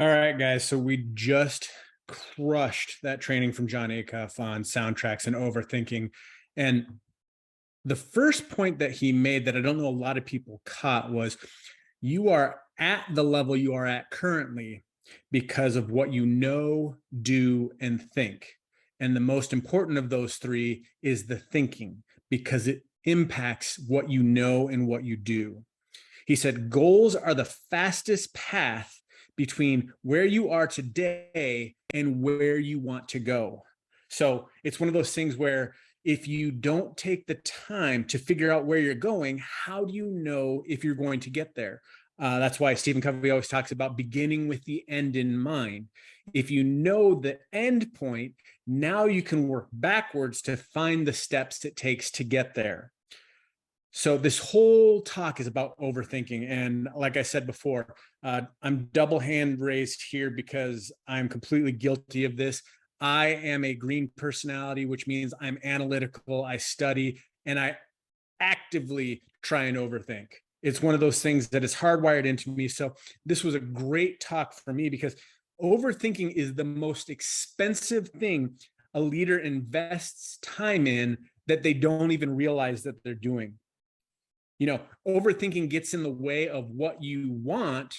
All right, guys. So we just crushed that training from Jon Acuff on soundtracks and overthinking. And the first point that he made that I don't know a lot of people caught was you are at the level you are at currently because of what you know, do, and think. And the most important of those three is the thinking because it impacts what you know and what you do. He said, goals are the fastest path between where you are today and where you want to go. So it's one of those things where if you don't take the time to figure out where you're going, how do you know if you're going to get there? That's why Stephen Covey always talks about beginning with the end in mind. If you know the end point, now you can work backwards to find the steps it takes to get there. So this whole talk is about overthinking. And like I said before, I'm double hand raised here because I'm completely guilty of this. I am a green personality, which means I'm analytical, I study, and I actively try and overthink. It's one of those things that is hardwired into me. So this was a great talk for me because overthinking is the most expensive thing a leader invests time in that they don't even realize that they're doing. You know, overthinking gets in the way of what you want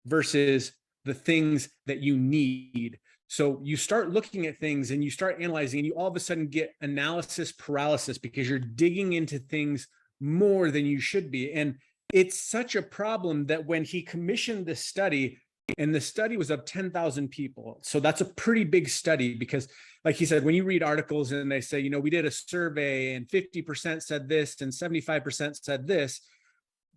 versus the things that you need. So you start looking at things and you start analyzing, and you all of a sudden get analysis paralysis because you're digging into things more than you should be. And it's such a problem that when he commissioned this study, and the study was of 10,000 people. So that's a pretty big study because, like he said, when you read articles and they say, you know, we did a survey and 50% said this and 75% said this,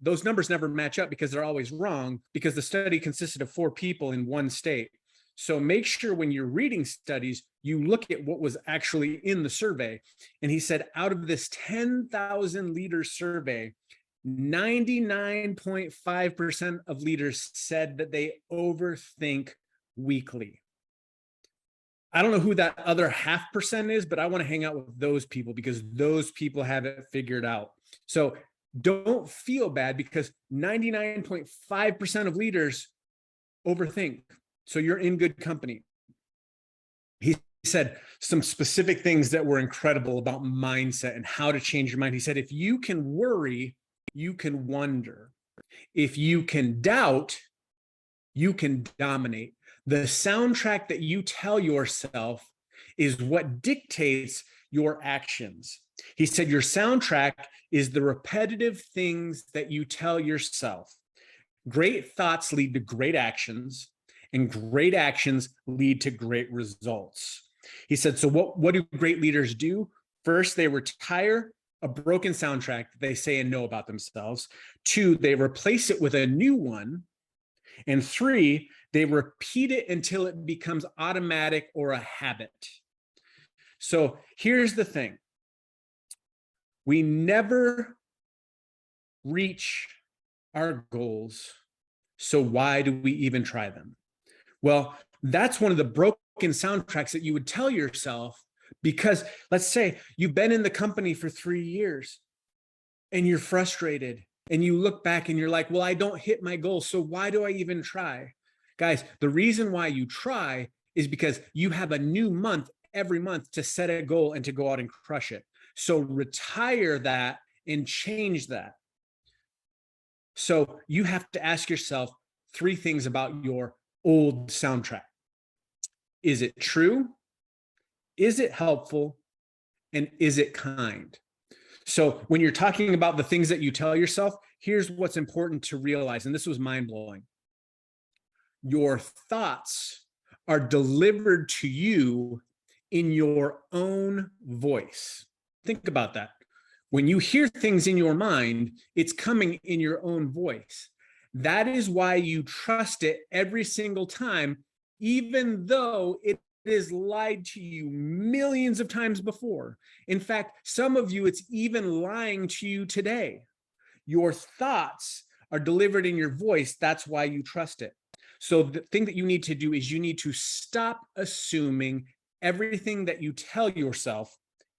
those numbers never match up because they're always wrong because the study consisted of 4 people in one state. So make sure when you're reading studies, you look at what was actually in the survey. And he said, out of this 10,000 leaders survey, 99.5% of leaders said that they overthink weekly. I don't know who that other 0.5% is, but I want to hang out with those people because those people have it figured out. So don't feel bad because 99.5% of leaders overthink. So you're in good company. He said some specific things that were incredible about mindset and how to change your mind. He said, if you can worry, you can wonder. If you can doubt, you can dominate. The soundtrack that you tell yourself is what dictates your actions. He said your soundtrack is the repetitive things that you tell yourself. Great thoughts lead to great actions, and great actions lead to great results. He said, so what do great leaders do? First, they retire a broken soundtrack that they say and know about themselves. 2, they replace it with a new one. And 3, they repeat it until it becomes automatic or a habit. So here's the thing. We never reach our goals. So why do we even try them? Well, that's one of the broken soundtracks that you would tell yourself because let's say you've been in the company for 3 years and you're frustrated and you look back and you're like, well, I don't hit my goal. So why do I even try? Guys, the reason why you try is because you have a new month every month to set a goal and to go out and crush it. So retire that and change that. So you have to ask yourself 3 things about your old soundtrack. Is it true? Is it helpful? And is it kind? So when you're talking about the things that you tell yourself, here's what's important to realize. And this was mind-blowing. Your thoughts are delivered to you in your own voice. Think about that. When you hear things in your mind, it's coming in your own voice. That is why you trust it every single time, even though it is lied to you millions of times before. In fact, some of you, it's even lying to you today. Your thoughts are delivered in your voice. That's why you trust it. So the thing that you need to do is you need to stop assuming everything that you tell yourself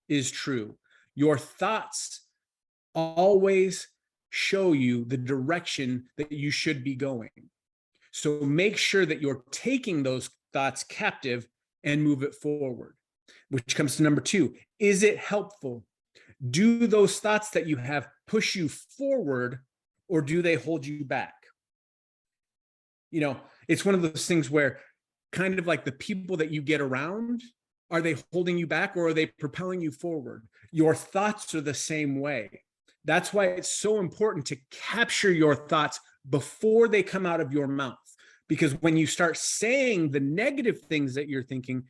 is true. Your thoughts always show you the direction that you should be going. So make sure that you're taking those thoughts captive and move it forward, which comes to number 2. Is it helpful? Do those thoughts that you have push you forward, or do they hold you back? It's one of those things where kind of like the people that you get around, are they holding you back or are they propelling you forward? Your thoughts are the same way. That's why it's so important to capture your thoughts before they come out of your mouth. Because when you start saying the negative things that you're thinking,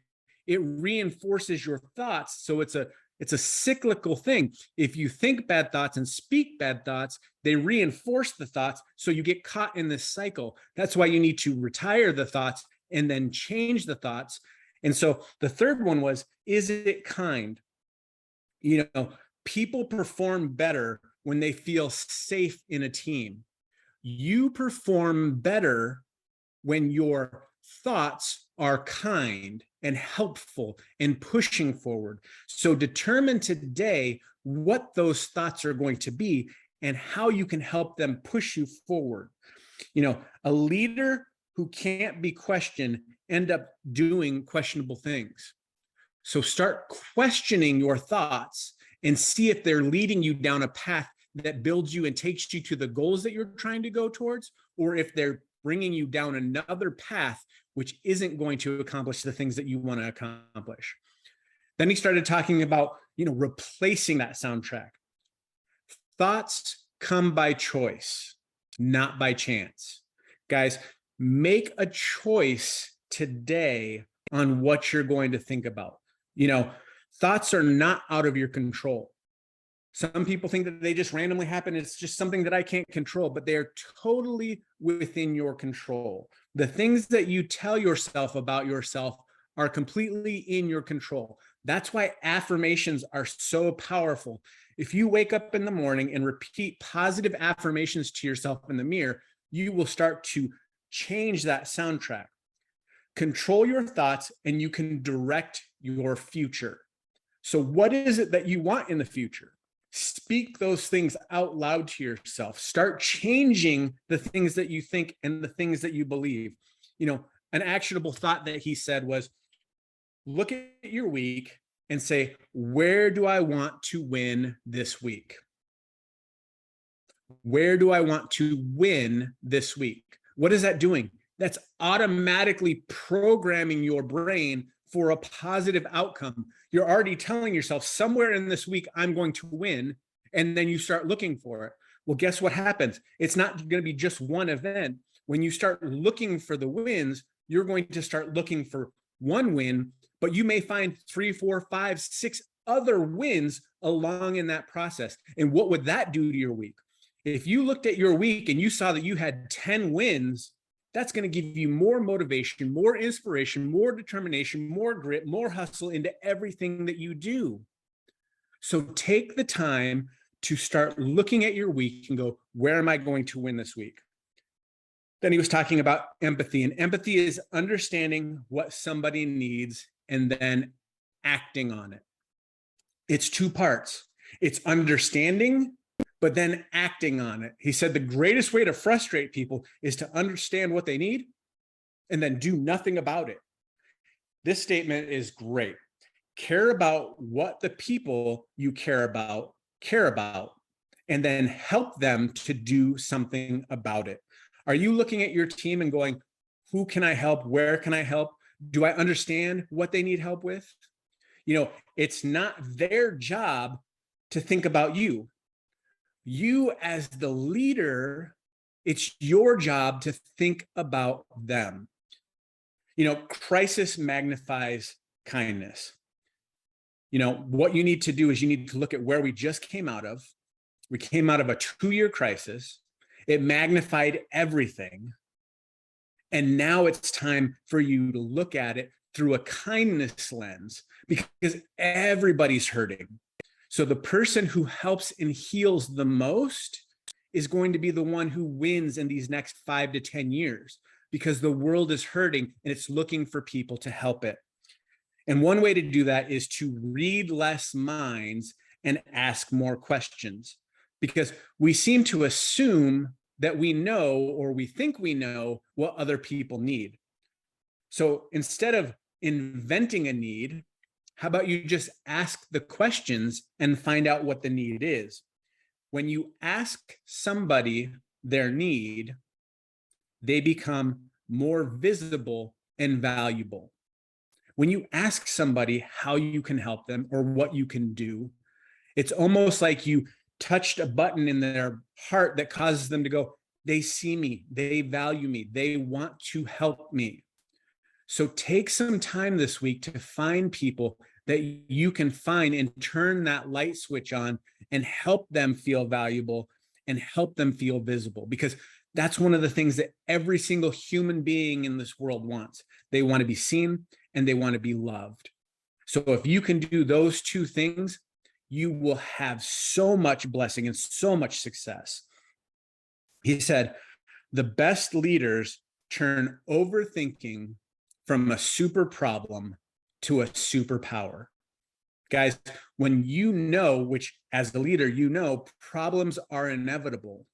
it reinforces your thoughts. So it's a cyclical thing. If you think bad thoughts and speak bad thoughts, they reinforce the thoughts. So you get caught in this cycle. That's why you need to retire the thoughts and then change the thoughts. And so the third one was, is it kind? People perform better when they feel safe in a team. You perform better when your thoughts are kind and helpful and pushing forward. So determine today what those thoughts are going to be and how you can help them push you forward. A leader who can't be questioned end up doing questionable things. So start questioning your thoughts and see if they're leading you down a path that builds you and takes you to the goals that you're trying to go towards, or if they're bringing you down another path which isn't going to accomplish the things that you want to accomplish. Then he started talking about, replacing that soundtrack. Thoughts come by choice, not by chance. Guys, make a choice today on what you're going to think about. Thoughts are not out of your control. Some people think that they just randomly happen. It's just something that I can't control, but they are totally within your control. The things that you tell yourself about yourself are completely in your control. That's why affirmations are so powerful. If you wake up in the morning and repeat positive affirmations to yourself in the mirror, you will start to change that soundtrack. Control your thoughts and you can direct your future. So what is it that you want in the future? Speak those things out loud to yourself. Start changing the things that you think and the things that you believe. An actionable thought that he said was, look at your week and say, where do I want to win this week? Where do I want to win this week? What is that doing? That's automatically programming your brain for a positive outcome. You're already telling yourself somewhere in this week, I'm going to win. And then you start looking for it. Well, guess what happens? It's not going to be just one event. When you start looking for the wins, you're going to start looking for one win, but you may find 3, 4, 5, 6 other wins along in that process. And what would that do to your week? If you looked at your week and you saw that you had 10 wins, that's going to give you more motivation, more inspiration, more determination, more grit, more hustle into everything that you do. So take the time to start looking at your week and go, where am I going to win this week? Then he was talking about empathy, and empathy is understanding what somebody needs and then acting on it. It's 2 parts. It's understanding, but then acting on it. He said the greatest way to frustrate people is to understand what they need and then do nothing about it. This statement is great. Care about what the people you care about, and then help them to do something about it. Are you looking at your team and going, who can I help? Where can I help? Do I understand what they need help with? It's not their job to think about you. You as the leader, it's your job to think about them. Crisis magnifies kindness. What you need to do is you need to look at where we just came out of. We came out of a 2-year crisis. It magnified everything. And now it's time for you to look at it through a kindness lens, because everybody's hurting. So the person who helps and heals the most is going to be the one who wins in these next 5 to 10 years, because the world is hurting and it's looking for people to help it. And one way to do that is to read less minds and ask more questions, because we seem to assume that we know, or we think we know, what other people need. So instead of inventing a need, how about you just ask the questions and find out what the need is? When you ask somebody their need, they become more visible and valuable. When you ask somebody how you can help them or what you can do, it's almost like you touched a button in their heart that causes them to go, they see me, they value me, they want to help me. So take some time this week to find people that you can find and turn that light switch on and help them feel valuable and help them feel visible, because that's one of the things that every single human being in this world wants. They want to be seen and they want to be loved. So if you can do those two things, you will have so much blessing and so much success. He said, the best leaders turn overthinking from a super problem to a superpower. Guys, when you know, which as the leader, you know, problems are inevitable,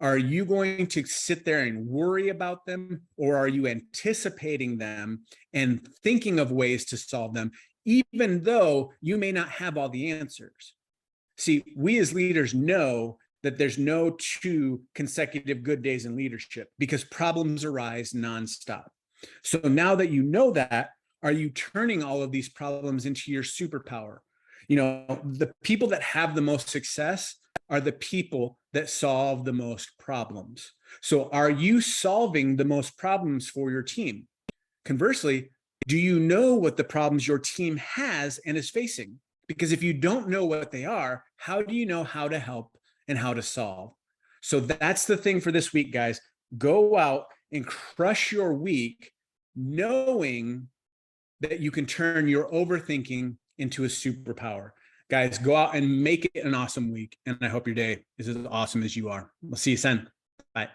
are you going to sit there and worry about them, or are you anticipating them and thinking of ways to solve them, even though you may not have all the answers? See, we as leaders know that there's no 2 consecutive good days in leadership because problems arise nonstop. So now that you know that, are you turning all of these problems into your superpower? You know, the people that have the most success are the people that solve the most problems. So are you solving the most problems for your team? Conversely, do you know what the problems your team has and is facing? Because if you don't know what they are, how do you know how to help and how to solve? So that's the thing for this week, guys. Go out and crush your week knowing that you can turn your overthinking into a superpower. Guys, go out and make it an awesome week. And I hope your day is as awesome as you are. We'll see you soon. Bye.